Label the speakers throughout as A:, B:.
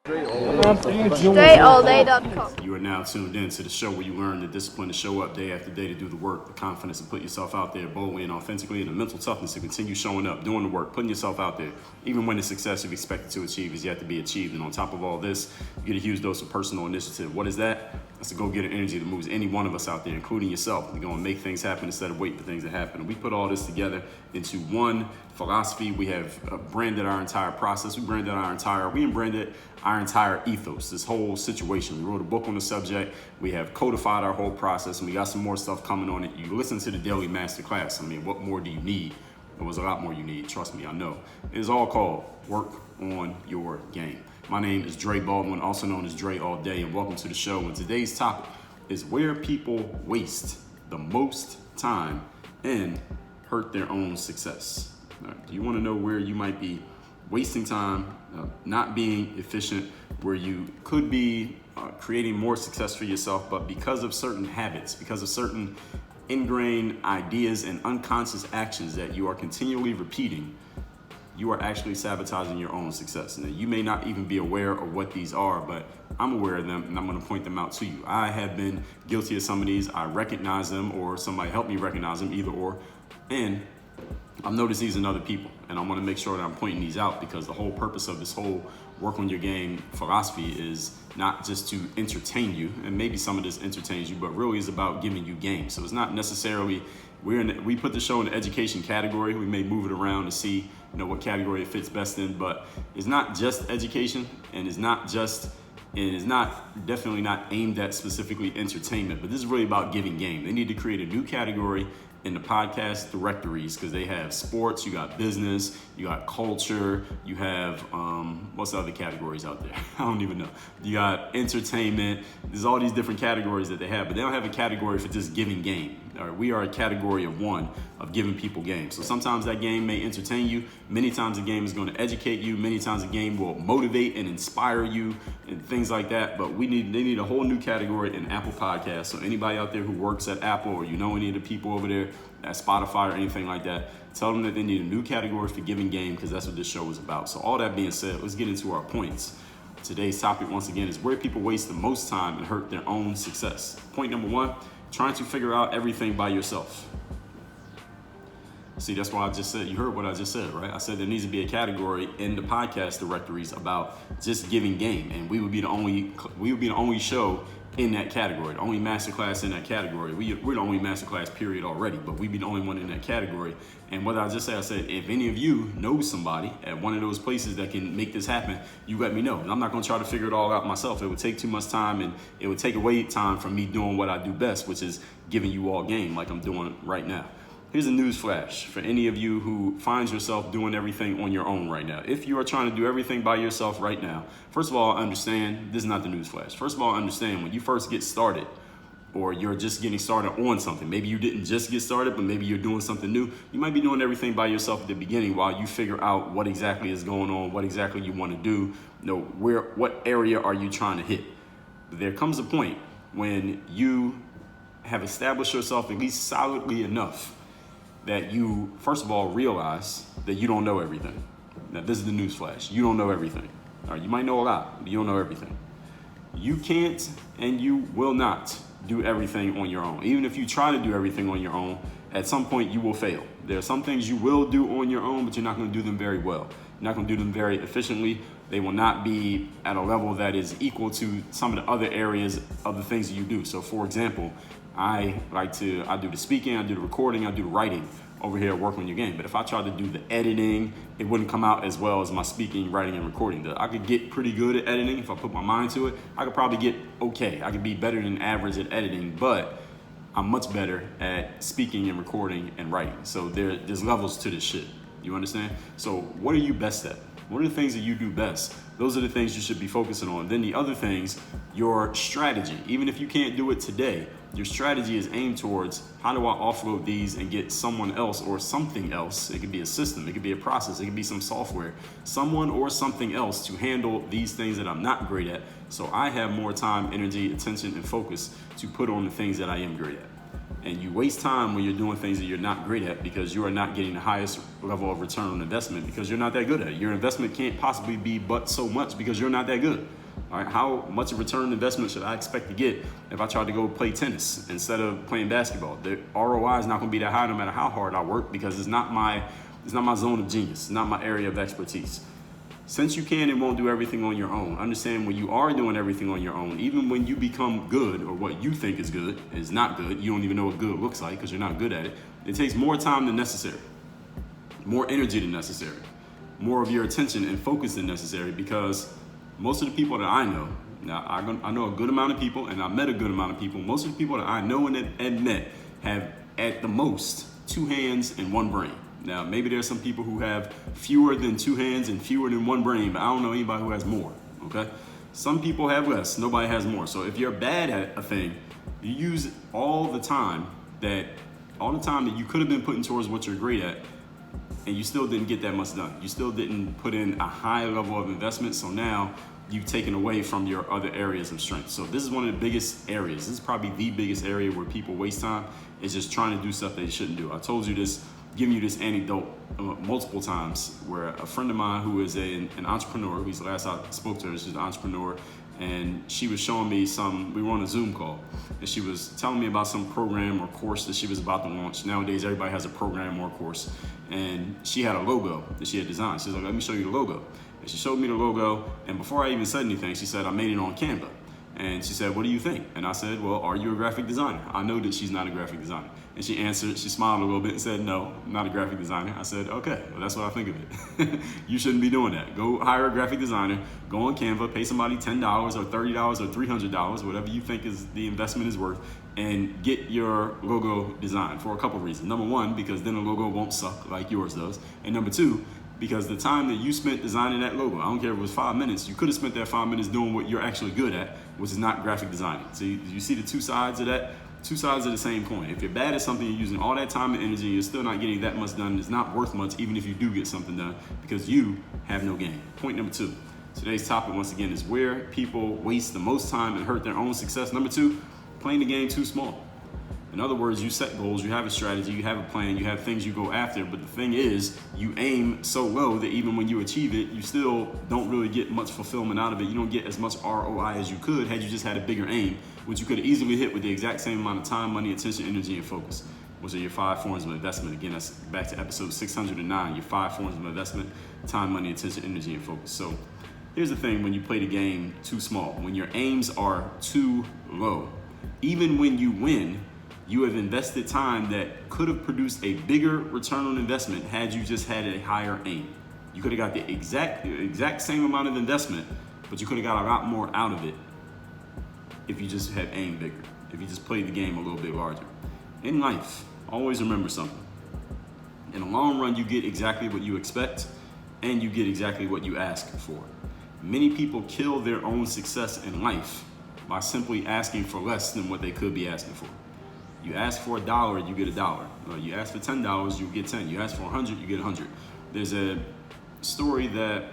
A: StrayAllDay.com.
B: You are now tuned in to the show where you learn the discipline to show up day after day, to do the work, the confidence to put yourself out there boldly and authentically, and the mental toughness to continue showing up, doing the work, putting yourself out there, even when the success you've expected to achieve is yet to be achieved. And on top of all this, you get a huge dose of personal initiative. What is that? That's the go-getter energy that moves any one of us out there, including yourself. We're going to make things happen instead of waiting for things to happen. And we put all this together into one philosophy. We have branded our entire process. We branded our entire ethos, this whole situation. We wrote a book on the subject. We have codified our whole process, and we got some more stuff coming on it. You listen to the daily masterclass. I mean, what more do you need? There was a lot more you need. Trust me, I know. It is all called Work on Your Game. My name is Dre Baldwin, also known as Dre All Day, and welcome to the show. And today's topic is where people waste the most time and hurt their own success. Now, do you want to know where you might be wasting time, not being efficient, where you could be creating more success for yourself, but because of certain habits, because of certain ingrained ideas and unconscious actions that you are continually repeating, you are actually sabotaging your own success. And you may not even be aware of what these are, but I'm aware of them and I'm gonna point them out to you. I have been guilty of some of these. I recognize them, or somebody helped me recognize them, either or. And I've noticed these in other people, and I want to make sure that I'm pointing these out, because the whole purpose of this whole work on your game philosophy is not just to entertain you, and maybe some of this entertains you, but really is about giving you game. So it's not necessarily, we put the show in the education category. We may move it around to see what category it fits best in, but it's not just education, and it's definitely not aimed at specifically entertainment, but this is really about giving game. They need to create a new category in the podcast directories, because they have sports, you got business, you got culture, you have what's the other categories out there? I don't even know. You got entertainment. There's all these different categories that they have, but they don't have a category for just giving game. All right, we are a category of one of giving people game. So sometimes that game may entertain you. Many times the game is going to educate you. Many times the game will motivate and inspire you and things like that. But they need a whole new category in Apple Podcasts. So anybody out there who works at Apple, or any of the people over there at Spotify or anything like that, tell them that they need a new category for giving game, because that's what this show is about. So all that being said, let's get into our points. Today's topic, once again, is where people waste the most time and hurt their own success. Point number one, trying to figure out everything by yourself. See, that's why I just said, you heard what I just said, right? I said there needs to be a category in the podcast directories about just giving game, and we would be the only show in that category, the only masterclass in that category. We're the only masterclass period already, but we'd be the only one in that category. And what I just said, I said, if any of you know somebody at one of those places that can make this happen, you let me know. And I'm not gonna try to figure it all out myself. It would take too much time, and it would take away time from me doing what I do best, which is giving you all game like I'm doing right now. Here's a news flash for any of you who finds yourself doing everything on your own right now. If you are trying to do everything by yourself right now, first of all, understand, this is not the news flash. First of all, understand, when you first get started, or you're just getting started on something, maybe you didn't just get started, but maybe you're doing something new, you might be doing everything by yourself at the beginning while you figure out what exactly is going on, what exactly you want to do, what area are you trying to hit. But there comes a point when you have established yourself at least solidly enough that you, first of all, realize that you don't know everything. Now, this is the news flash. You don't know everything. All right, you might know a lot, but you don't know everything. You can't and you will not do everything on your own. Even if you try to do everything on your own, at some point you will fail. There are some things you will do on your own, but you're not going to do them very well. You're not going to do them very efficiently. They will not be at a level that is equal to some of the other areas of the things that you do. So, for example, I do the speaking, I do the recording, I do the writing over here at Work on Your Game. But if I tried to do the editing, it wouldn't come out as well as my speaking, writing, and recording. I could get pretty good at editing if I put my mind to it. I could probably get okay. I could be better than average at editing, but I'm much better at speaking and recording and writing. So there's levels to this shit. You understand? So what are you best at? What are the things that you do best? Those are the things you should be focusing on. Then the other things, your strategy. Even if you can't do it today, your strategy is aimed towards, how do I offload these and get someone else or something else? It could be a system, it could be a process, it could be some software, someone or something else to handle these things that I'm not great at, so I have more time, energy, attention, and focus to put on the things that I am great at. And you waste time when you're doing things that you're not great at because you are not getting the highest level of return on investment because you're not that good at it. Your investment can't possibly be but so much because you're not that good. All right, how much of return on investment should I expect to get if I try to go play tennis instead of playing basketball? The ROI is not going to be that high no matter how hard I work because it's not my zone of genius. It's not my area of expertise. Since you can and won't do everything on your own, understand when you are doing everything on your own, even when you become good or what you think is good is not good, you don't even know what good looks like because you're not good at it, it takes more time than necessary, more energy than necessary, more of your attention and focus than necessary because most of the people that I know, now I know a good amount of people and I met a good amount of people, most of the people that I know and met have at the most 2 hands and 1 brain. Now, maybe there's some people who have fewer than 2 hands and fewer than 1 brain, but I don't know anybody who has more, okay? Some people have less, nobody has more. So if you're bad at a thing, you use all the time that you could have been putting towards what you're great at, and you still didn't get that much done. You still didn't put in a high level of investment, so now you've taken away from your other areas of strength. So this is one of the biggest areas. This is probably the biggest area where people waste time, is just trying to do stuff they shouldn't do. I told you this, giving you this anecdote multiple times where a friend of mine who is an entrepreneur, who's the last I spoke to her, she's an entrepreneur, and she was showing me we were on a Zoom call, and she was telling me about some program or course that she was about to launch. Nowadays, everybody has a program or course, and she had a logo that she had designed. She's like, let me show you the logo. And she showed me the logo, and before I even said anything, she said, I made it on Canva. And she said, what do you think? And I said, well, are you a graphic designer? I know that she's not a graphic designer. And she answered, she smiled a little bit and said, no, I'm not a graphic designer. I said, okay, well, that's what I think of it. You shouldn't be doing that. Go hire a graphic designer, go on Canva, pay somebody $10 or $30 or $300, whatever you think is the investment is worth, and get your logo designed for a couple reasons. Number one, because then the logo won't suck like yours does. And number two, because the time that you spent designing that logo, I don't care if it was 5 minutes, you could have spent that 5 minutes doing what you're actually good at, which is not graphic designing. So you see the 2 sides of that? 2 sides of the same coin. If you're bad at something, you're using all that time and energy, you're still not getting that much done. It's not worth much, even if you do get something done, because you have no game. Point number 2. Today's topic, once again, is where people waste the most time and hurt their own success. Number 2, playing the game too small. In other words, you set goals, you have a strategy, you have a plan, you have things you go after, but the thing is, you aim so low that even when you achieve it, you still don't really get much fulfillment out of it. You don't get as much ROI as you could had you just had a bigger aim, which you could have easily hit with the exact same amount of time, money, attention, energy, and focus, which are your 5 forms of investment. Again, that's back to episode 609, your 5 forms of investment: time, money, attention, energy, and focus. So here's the thing: when you play the game too small, when your aims are too low, even when you win, you have invested time that could have produced a bigger return on investment had you just had a higher aim. You could have got the exact same amount of investment, but you could have got a lot more out of it if you just had aimed bigger, if you just played the game a little bit larger. In life, always remember something. In the long run, you get exactly what you expect, and you get exactly what you ask for. Many people kill their own success in life by simply asking for less than what they could be asking for. You ask for $1, you get $1. You ask for $10, you get 10. You ask for 100, you get 100. There's a story that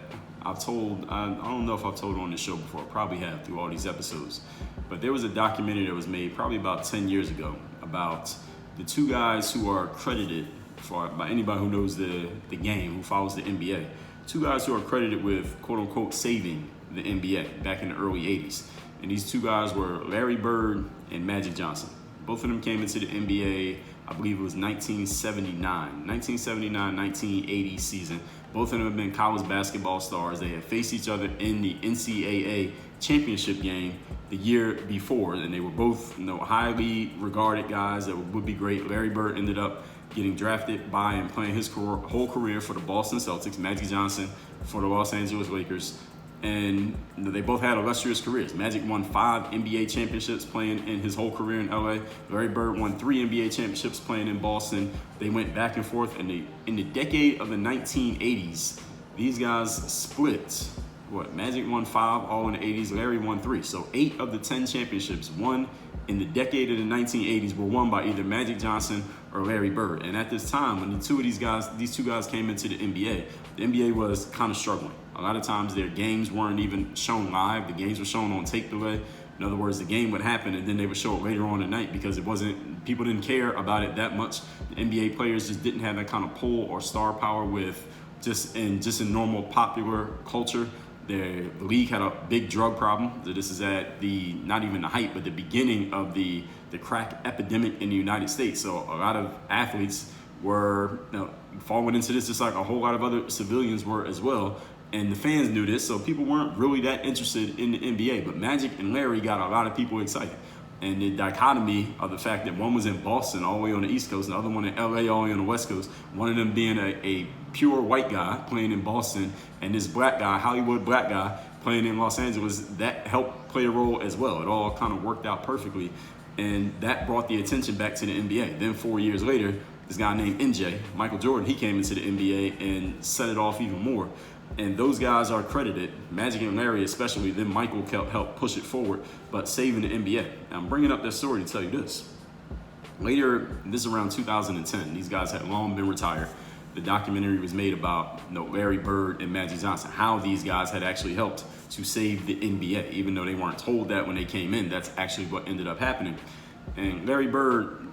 B: I've told, I don't know if I've told it on this show before, I probably have through all these episodes, but there was a documentary that was made probably about 10 years ago about the 2 guys who are credited for, by anybody who knows the game, who follows the NBA, 2 guys who are credited with quote unquote saving the NBA back in the early 80s. And these 2 guys were Larry Bird and Magic Johnson. Both of them came into the NBA, I believe it was 1979-1980 season. Both of them have been college basketball stars. They had faced each other in the NCAA championship game the year before, and they were both, highly regarded guys that would be great. Larry Bird ended up getting drafted by and playing his whole career for the Boston Celtics. Magic Johnson for the Los Angeles Lakers. And they both had illustrious careers. Magic won 5 NBA championships playing in his whole career in LA. Larry Bird won 3 NBA championships playing in Boston. They went back and forth. And in the decade of the 1980s, these guys split. Magic won 5 all in the 80s. Larry won 3. So 8 of the 10 championships won in the decade of the 1980s were won by either Magic Johnson or Larry Bird. And at this time, when these 2 guys came into the NBA was kind of struggling. A lot of times their games weren't even shown live. The games were shown on tape delay. In other words, the game would happen and then they would show it later on at night because people didn't care about it that much. The NBA players just didn't have that kind of pull or star power with just in normal popular culture. The league had a big drug problem. This is at not even the height, but the beginning of the crack epidemic in the United States. So a lot of athletes were falling into this just like a whole lot of other civilians were as well. And the fans knew this, so people weren't really that interested in the NBA. But Magic and Larry got a lot of people excited. And the dichotomy of the fact that one was in Boston all the way on the East Coast, and the other one in LA all the way on the West Coast, one of them being a pure white guy playing in Boston, and this black guy, Hollywood black guy, playing in Los Angeles, that helped play a role as well. It all kind of worked out perfectly. And that brought the attention back to the NBA. Then 4 years later, this guy named MJ, Michael Jordan, he came into the NBA and set it off even more. And those guys are credited, Magic and Larry especially, then Michael helped push it forward, but saving the NBA. Now, I'm bringing up that story to tell you this. Later, this is around 2010, these guys had long been retired. The documentary was made about Larry Bird and Magic Johnson, how these guys had actually helped to save the NBA, even though they weren't told that when they came in. That's actually what ended up happening. And Larry Bird,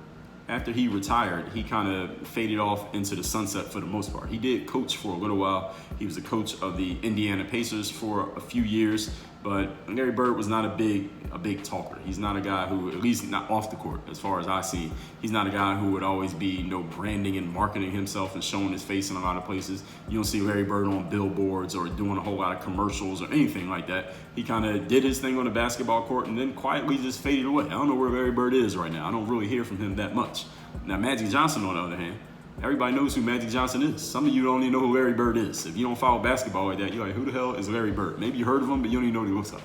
B: after he retired, he kind of faded off into the sunset for the most part. He did coach for a little while. He was a coach of the Indiana Pacers for a few years, but Larry Bird was not a big talker. He's not a guy who, at least not off the court, as far as I see, he's not a guy who would always be branding and marketing himself and showing his face in a lot of places. You don't see Larry Bird on billboards or doing a whole lot of commercials or anything like that. He kind of did his thing on the basketball court and then quietly just faded away. I don't know where Larry Bird is right now. I don't really hear from him that much. Now, Magic Johnson, on the other hand, everybody knows who Magic Johnson is. Some of you don't even know who Larry Bird is. If you don't follow basketball like that, you're like, who the hell is Larry Bird? Maybe you heard of him, but you don't even know what he looks like.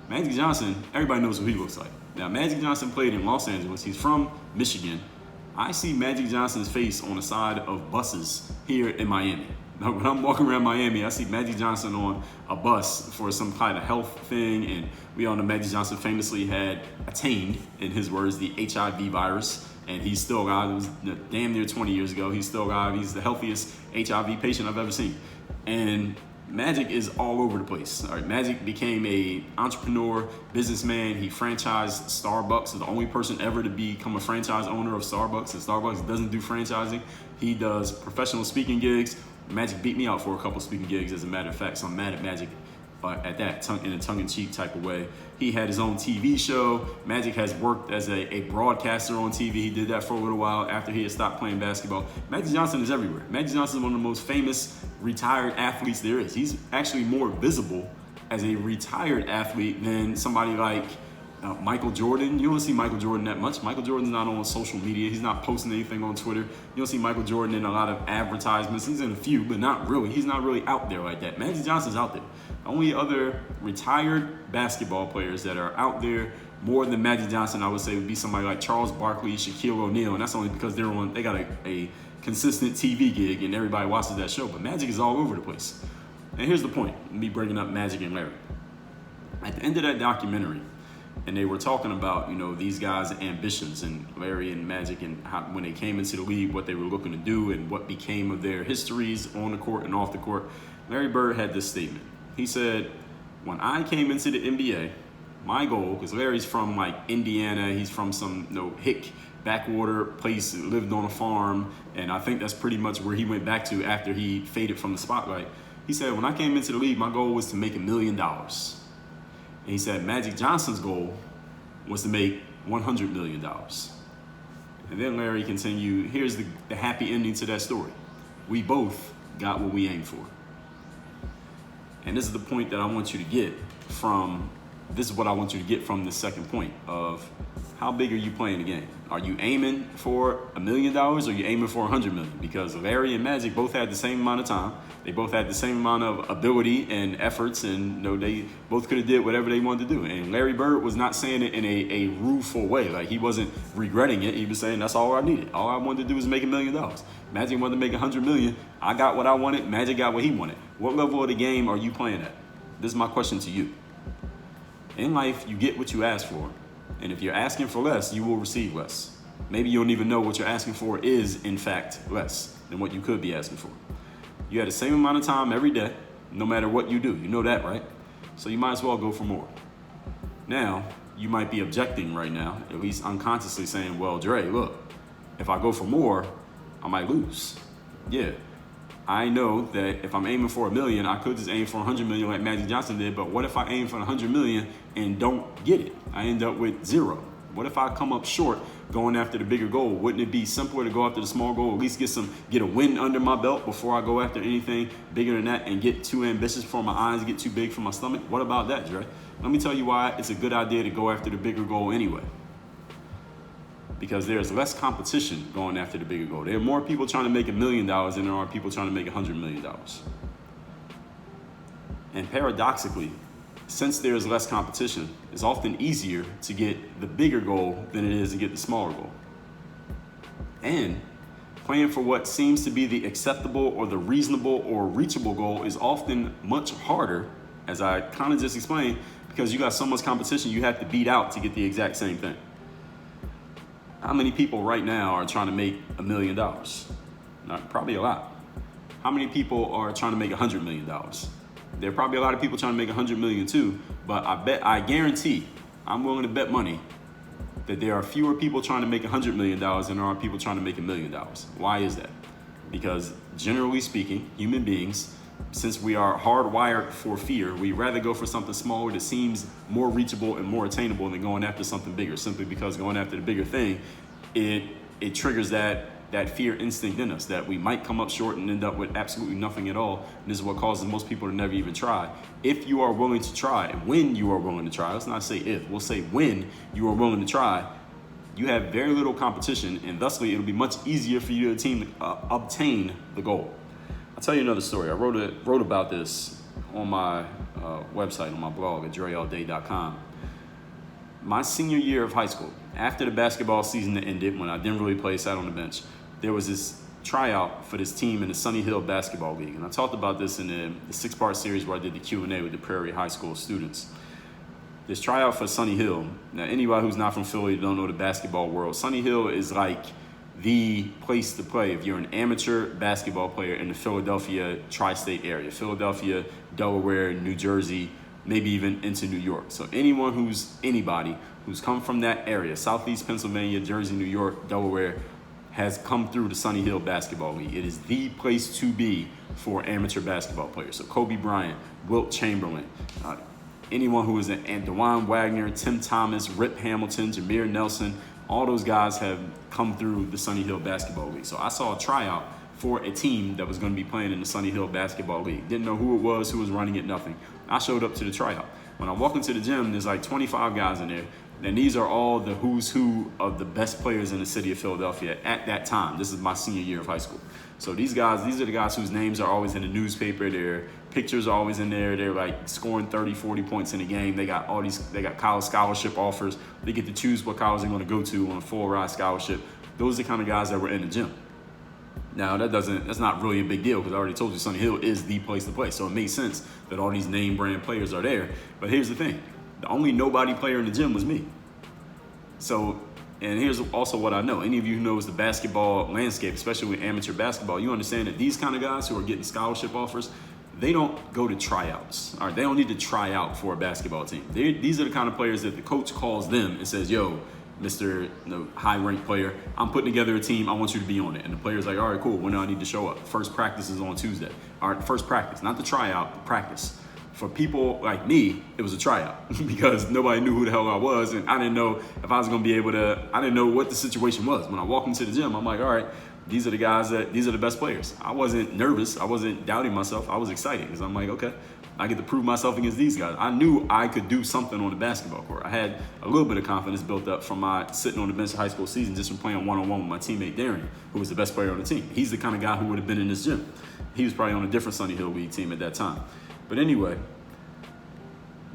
B: Magic Johnson, everybody knows who he looks like. Now, Magic Johnson played in Los Angeles. He's from Michigan. I see Magic Johnson's face on the side of buses here in Miami. Now, when I'm walking around Miami, I see Magic Johnson on a bus for some kind of health thing. And we all know Magic Johnson famously had attained, in his words, the HIV virus. And he's still alive. It was damn near 20 years ago. He's still alive. He's the healthiest HIV patient I've ever seen. And Magic is all over the place. All right, Magic became a entrepreneur, businessman. He franchised Starbucks. Is the only person ever to become a franchise owner of Starbucks. And Starbucks doesn't do franchising. He does professional speaking gigs. Magic beat me out for a couple speaking gigs, as a matter of fact. So I'm mad at Magic at that, in a tongue-in-cheek type of way. He had his own TV show. Magic has worked as a broadcaster on TV. He did that for a little while after he had stopped playing basketball. Magic Johnson is everywhere. Magic Johnson is one of the most famous retired athletes there is. He's actually more visible as a retired athlete than somebody like Michael Jordan. You don't see Michael Jordan that much. Michael Jordan's not on social media. He's not posting anything on Twitter. You don't see Michael Jordan in a lot of advertisements. He's in a few, but not really. He's not really out there like that. Magic Johnson's out there. The only other retired basketball players that are out there more than Magic Johnson, I would say, would be somebody like Charles Barkley, Shaquille O'Neal, and that's only because they got a consistent TV gig and everybody watches that show. But Magic is all over the place. And here's the point, me bringing up Magic and Larry. At the end of that documentary, and they were talking about, these guys' ambitions, and Larry and Magic, and how, when they came into the league, what they were looking to do and what became of their histories on the court and off the court. Larry Bird had this statement. He said, when I came into the NBA, my goal, because Larry's from Indiana, he's from some hick backwater place, lived on a farm, and I think that's pretty much where he went back to after he faded from the spotlight. He said, when I came into the league, my goal was to make $1 million. And he said Magic Johnson's goal was to make $100 million. And then Larry continued, here's the happy ending to that story. We both got what we aimed for. And this is the point that I want you to get from, this is what I want you to get from the second point of how big are you playing the game? Are you aiming for $1 million or are you aiming for $100 million? Because Larry and Magic both had the same amount of time. They both had the same amount of ability and efforts, and they both could have did whatever they wanted to do. And Larry Bird was not saying it in a rueful way. Like, he wasn't regretting it. He was saying that's all I needed. All I wanted to do was make $1 million. Magic wanted to make $100 million. I got what I wanted. Magic got what he wanted. What level of the game are you playing at? This is my question to you. In life, you get what you ask for. And if you're asking for less, you will receive less. Maybe you don't even know what you're asking for is, in fact, less than what you could be asking for. You had the same amount of time every day, no matter what you do. You know that, right? So you might as well go for more. Now, you might be objecting right now, at least unconsciously saying, well, Dre, look, if I go for more, I might lose. Yeah, I know that if I'm aiming for $1 million, I could just aim for 100 million like Magic Johnson did, but what if I aim for 100 million and don't get it? I end up with 0. What if I come up short going after the bigger goal? Wouldn't it be simpler to go after the small goal, at least get a win under my belt before I go after anything bigger than that and get too ambitious before my eyes get too big for my stomach? What about that, Dre? Let me tell you why it's a good idea to go after the bigger goal anyway. Because there's less competition going after the bigger goal. There are more people trying to make $1 million than there are people trying to make $100 million. And paradoxically, since there's less competition, it's often easier to get the bigger goal than it is to get the smaller goal. And playing for what seems to be the acceptable or the reasonable or reachable goal is often much harder, as I kind of just explained, because you got so much competition you have to beat out to get the exact same thing. How many people right now are trying to make $1 million? Probably a lot. How many people are trying to make $100 million? There are probably a lot of people trying to make $100 million too, but I guarantee, I'm willing to bet money that there are fewer people trying to make $100 million than there are people trying to make $1 million. Why is that? Because generally speaking, human beings, since we are hardwired for fear, we rather go for something smaller that seems more reachable and more attainable than going after something bigger, simply because going after the bigger thing, it triggers that fear instinct in us that we might come up short and end up with absolutely nothing at all. And this is what causes most people to never even try. If you are willing to try, and when you are willing to try, let's not say if, we'll say when you are willing to try, you have very little competition, and thusly it'll be much easier for you to obtain the goal. I'll tell you another story. I wrote about this on my website, on my blog at dreallday.com. My senior year of high school, after the basketball season ended, when I didn't really play, sat on the bench, there was this tryout for this team in the Sunny Hill Basketball League. And I talked about this in the 6-part series where I did the Q&A with the Prairie High School students. This tryout for Sunny Hill. Now, anybody who's not from Philly, don't know the basketball world, Sunny Hill is like the place to play if you're an amateur basketball player in the Philadelphia tri-state area. Philadelphia, Delaware, New Jersey, maybe even into New York. So anybody who's come from that area, Southeast Pennsylvania, Jersey, New York, Delaware, has come through the Sunny Hill Basketball League. It is the place to be for amateur basketball players. So Kobe Bryant, Wilt Chamberlain, anyone who is an DeJuan Wagner, Tim Thomas, Rip Hamilton, Jameer Nelson, all those guys have come through the Sunny Hill Basketball League. So I saw a tryout for a team that was going to be playing in the Sunny Hill Basketball League. Didn't know who it was, who was running it, nothing. I showed up to the tryout. When I walk into the gym, there's like 25 guys in there. And these are all the who's who of the best players in the city of Philadelphia at that time. This is my senior year of high school. So these are the guys whose names are always in the newspaper. Their pictures are always in there. They're like scoring 30, 40 points in a game. They got college scholarship offers. They get to choose what college they're going to go to on a full ride scholarship. Those are the kind of guys that were in the gym. Now that's not really a big deal because I already told you Sunny Hill is the place to play. So it makes sense that all these name brand players are there. But here's the thing. The only nobody player in the gym was me. So, and here's also what I know. Any of you who knows the basketball landscape, especially with amateur basketball, you understand that these kind of guys who are getting scholarship offers, they don't go to tryouts. All right, they don't need to try out for a basketball team. These are the kind of players that the coach calls them and says, yo, Mr. High-ranked player, I'm putting together a team. I want you to be on it. And the player's like, all right, cool. When do I need to show up? First practice is on Tuesday. All right, first practice, not the tryout, the practice. For people like me, it was a tryout because nobody knew who the hell I was, and I didn't know if I was going to be able to. I didn't know what the situation was. When I walked into the gym, I'm like, all right, these are the guys these are the best players. I wasn't nervous. I wasn't doubting myself. I was excited because I'm like, okay, I get to prove myself against these guys. I knew I could do something on the basketball court. I had a little bit of confidence built up from my sitting on the bench of high school season just from playing one-on-one with my teammate Darren, who was the best player on the team. He's the kind of guy who would have been in this gym. He was probably on a different Sunny Hill League team at that time. But anyway,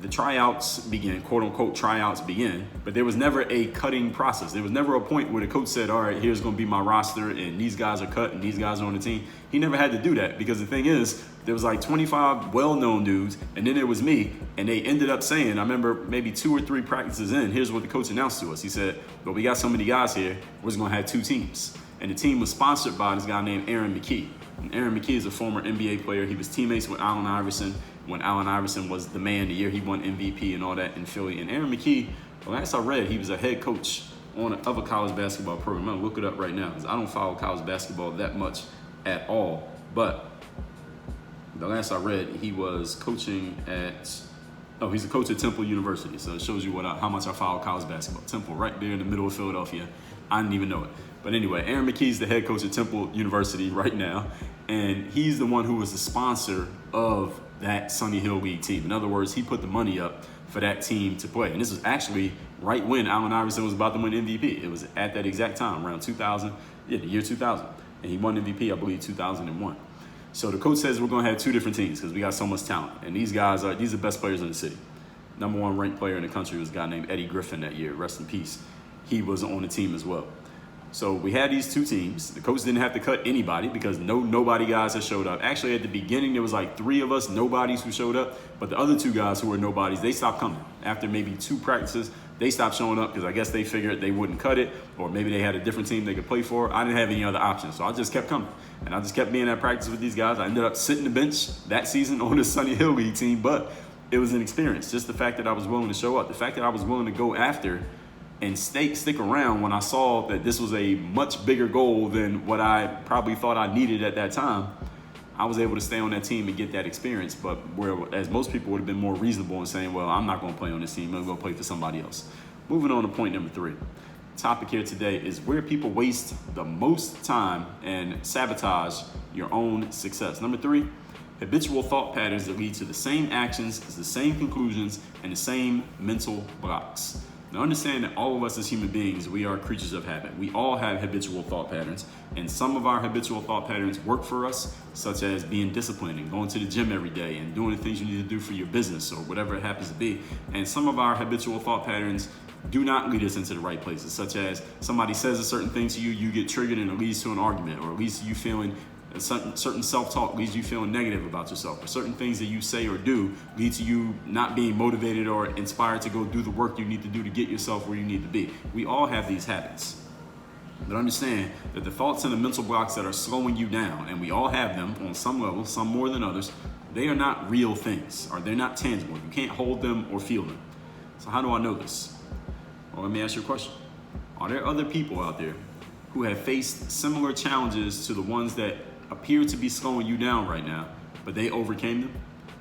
B: the tryouts began, quote unquote tryouts began, but there was never a cutting process. There was never a point where the coach said, all right, here's going to be my roster and these guys are cut and these guys are on the team. He never had to do that because the thing is, there was like 25 well-known dudes and then there was me, and they ended up saying, I remember maybe 2 or 3 practices in, here's what the coach announced to us. He said, well, we got so many guys here, we're just going to have 2 teams. And the team was sponsored by this guy named Aaron McKee. And Aaron McKee is a former NBA player. He was teammates with Allen Iverson. when Allen Iverson was the man the year he won MVP and all that in Philly. And Aaron McKie, the last I read, he was a head coach of a college basketball program. I'm gonna look it up right now because I don't follow college basketball that much at all. But the last I read, he was coaching he's a coach at Temple University. So it shows you how much I follow college basketball. Temple, right there in the middle of Philadelphia. I didn't even know it. But anyway, Aaron McKie's the head coach at Temple University right now. And he's the one who was the sponsor of that Sunny Hill League team. In other words, he put the money up for that team to play. And this was actually right when Allen Iverson was about to win MVP. It was at that exact time, around 2000, the year 2000. And he won MVP, I believe, 2001. So the coach says we're going to have two different teams because we got so much talent. And these are the best players in the city. Number one ranked player in the country was a guy named Eddie Griffin that year. Rest in peace. He was on the team as well. So we had these two teams. The coach didn't have to cut anybody because nobody guys had showed up. Actually, at the beginning, there was like 3 of us nobodies who showed up. But the other 2 guys who were nobodies, they stopped coming. After maybe 2 practices, they stopped showing up because I guess they figured they wouldn't cut it, or maybe they had a different team they could play for. I didn't have any other options, so I just kept coming. And I just kept being at practice with these guys. I ended up sitting the bench that season on the Sunny Hill League team, but it was an experience. Just the fact that I was willing to show up, the fact that I was willing to go after and stick around when I saw that this was a much bigger goal than what I probably thought I needed at that time. I was able to stay on that team and get that experience, but whereas most people would have been more reasonable in saying, well, I'm not going to play on this team, I'm going to play for somebody else. Moving on to point number 3. The topic here today is where people waste the most time and sabotage your own success. Number 3, habitual thought patterns that lead to the same actions, the same conclusions, and the same mental blocks. Now understand that all of us as human beings, we are creatures of habit. We all have habitual thought patterns, and some of our habitual thought patterns work for us, such as being disciplined and going to the gym every day and doing the things you need to do for your business or whatever it happens to be. And some of our habitual thought patterns do not lead us into the right places, such as somebody says a certain thing to you, you get triggered and it leads to an argument, or at least you feeling certain self-talk leads you feeling negative about yourself, or certain things that you say or do lead to you not being motivated or inspired to go do the work you need to do to get yourself where you need to be. We all have these habits. But understand that the thoughts and the mental blocks that are slowing you down, and we all have them on some level, some more than others, they are not real things, or they're not tangible. You can't hold them or feel them. So how do I know this? Well, let me ask you a question. Are there other people out there who have faced similar challenges to the ones that appear to be slowing you down right now, but they overcame them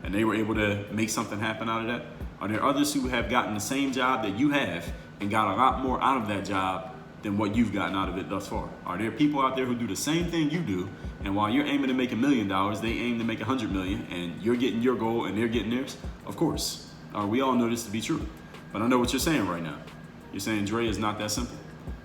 B: and they were able to make something happen out of that? Are there others who have gotten the same job that you have and got a lot more out of that job than what you've gotten out of it thus far? Are there people out there who do the same thing you do, and while you're aiming to make $1 million, they aim to make 100 million, and you're getting your goal and they're getting theirs? Of course. We all know this to be true. But I know what you're saying right now. You're saying, Dre, is not that simple.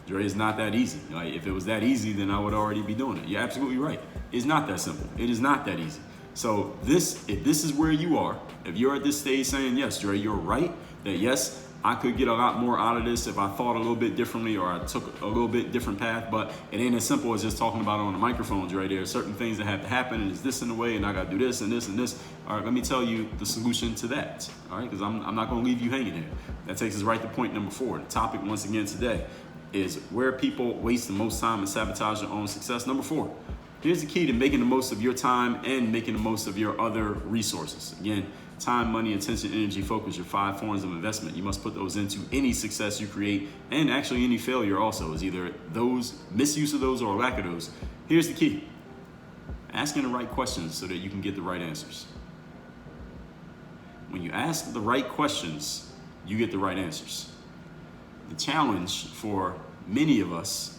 B: Dre, is not that easy. Like, if it was that easy, then I would already be doing it. You're absolutely right. It's not that simple. It is not that easy. So if this is where you are, if you're at this stage saying, yes, Dre, you're right, that yes, I could get a lot more out of this if I thought a little bit differently or I took a little bit different path, but it ain't as simple as just talking about it on the microphone, Dre. There are certain things that have to happen, and it's this in the way, and I got to do this and this and this. All right, let me tell you the solution to that, all right, because I'm not going to leave you hanging here. That takes us right to point number 4. The topic, once again, today is where people waste the most time and sabotage their own success. Number 4. Here's the key to making the most of your time and making the most of your other resources. Again, time, money, attention, energy, focus, your 5 forms of investment. You must put those into any success you create, and actually any failure also, is either those, misuse of those, or lack of those. Here's the key. Asking the right questions so that you can get the right answers. When you ask the right questions, you get the right answers. The challenge for many of us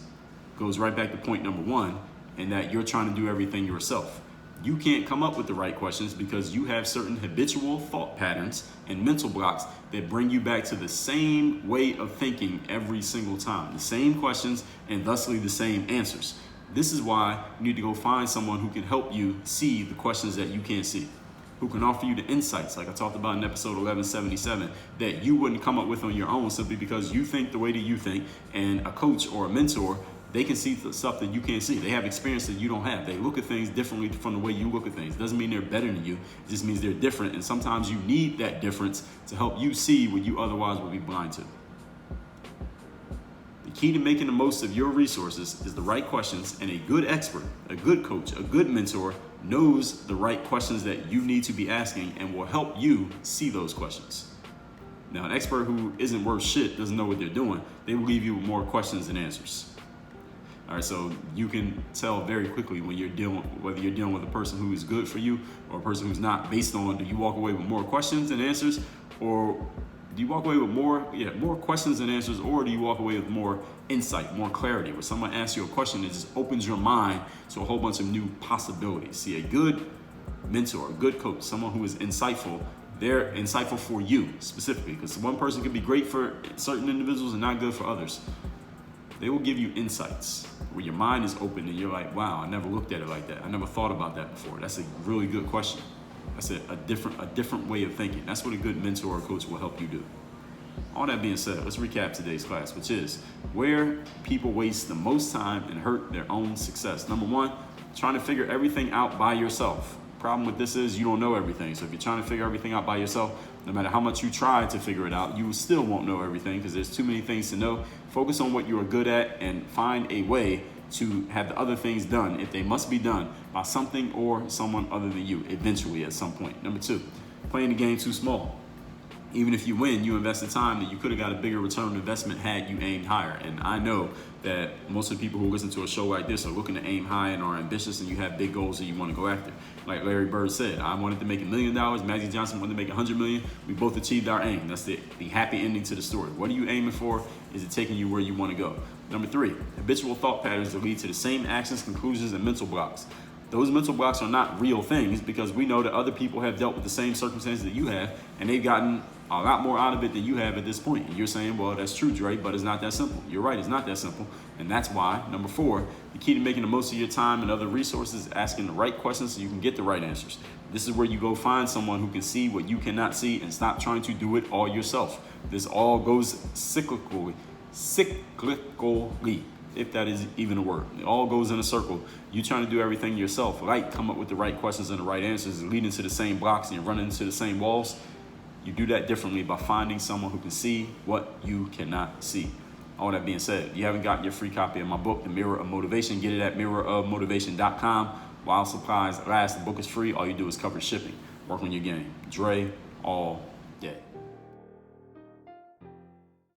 B: goes right back to point number 1, and that you're trying to do everything yourself. You can't come up with the right questions because you have certain habitual thought patterns and mental blocks that bring you back to the same way of thinking every single time. The same questions and thusly the same answers. This is why you need to go find someone who can help you see the questions that you can't see, who can offer you the insights, like I talked about in episode 1177, that you wouldn't come up with on your own simply because you think the way that you think, and a coach or a mentor, they can see the stuff that you can't see. They have experience that you don't have. They look at things differently from the way you look at things. Doesn't mean they're better than you. It just means they're different. And sometimes you need that difference to help you see what you otherwise would be blind to. The key to making the most of your resources is the right questions, and a good expert, a good coach, a good mentor knows the right questions that you need to be asking and will help you see those questions. Now, an expert who isn't worth shit, doesn't know what they're doing, they will leave you with more questions than answers. All right, so you can tell very quickly when whether you're dealing with a person who is good for you or a person who's not, based on, do you walk away with more questions than answers, or do you walk away with more questions than answers, or do you walk away with more insight, more clarity, where someone asks you a question that just opens your mind to a whole bunch of new possibilities. See, a good mentor, a good coach, someone who is insightful, they're insightful for you specifically, because one person can be great for certain individuals and not good for others. They will give you insights where your mind is open and you're like, wow, I never looked at it like that. I never thought about that before. That's a really good question. That's a different way of thinking. That's what a good mentor or coach will help you do. All that being said, let's recap today's class, which is where people waste the most time and hurt their own success. Number one, trying to figure everything out by yourself. Problem with this is you don't know everything. So if you're trying to figure everything out by yourself, no matter how much you try to figure it out, you still won't know everything because there's too many things to know. Focus on what you are good at and find a way to have the other things done, if they must be done, by something or someone other than you, eventually at some point. Number two, playing the game too small. Even if you win, you invested time that you could have got a bigger return on investment had you aimed higher. And I know that most of the people who listen to a show like this are looking to aim high and are ambitious, and you have big goals that you want to go after. Like Larry Bird said, I wanted to make $1 million. Magic Johnson wanted to make $100 million. We both achieved our aim. That's the happy ending to the story. What are you aiming for? Is it taking you where you want to go? Number three, habitual thought patterns that lead to the same actions, conclusions, and mental blocks. Those mental blocks are not real things because we know that other people have dealt with the same circumstances that you have, and they've gotten a lot more out of it than you have at this point. And you're saying, well, that's true, Dre, but it's not that simple. You're right, it's not that simple. And that's why, number four, the key to making the most of your time and other resources is asking the right questions so you can get the right answers. This is where you go find someone who can see what you cannot see and stop trying to do it all yourself. This all goes cyclically, if that is even a word. It all goes in a circle. You trying to do everything yourself, like come up with the right questions and the right answers and lead into the same blocks and you're running into the same walls. You do that differently by finding someone who can see what you cannot see. All that being said, if you haven't gotten your free copy of my book, The Mirror of Motivation, get it at mirrorofmotivation.com. While supplies last, the book is free. All you do is cover shipping. Work on your game. Dre all day.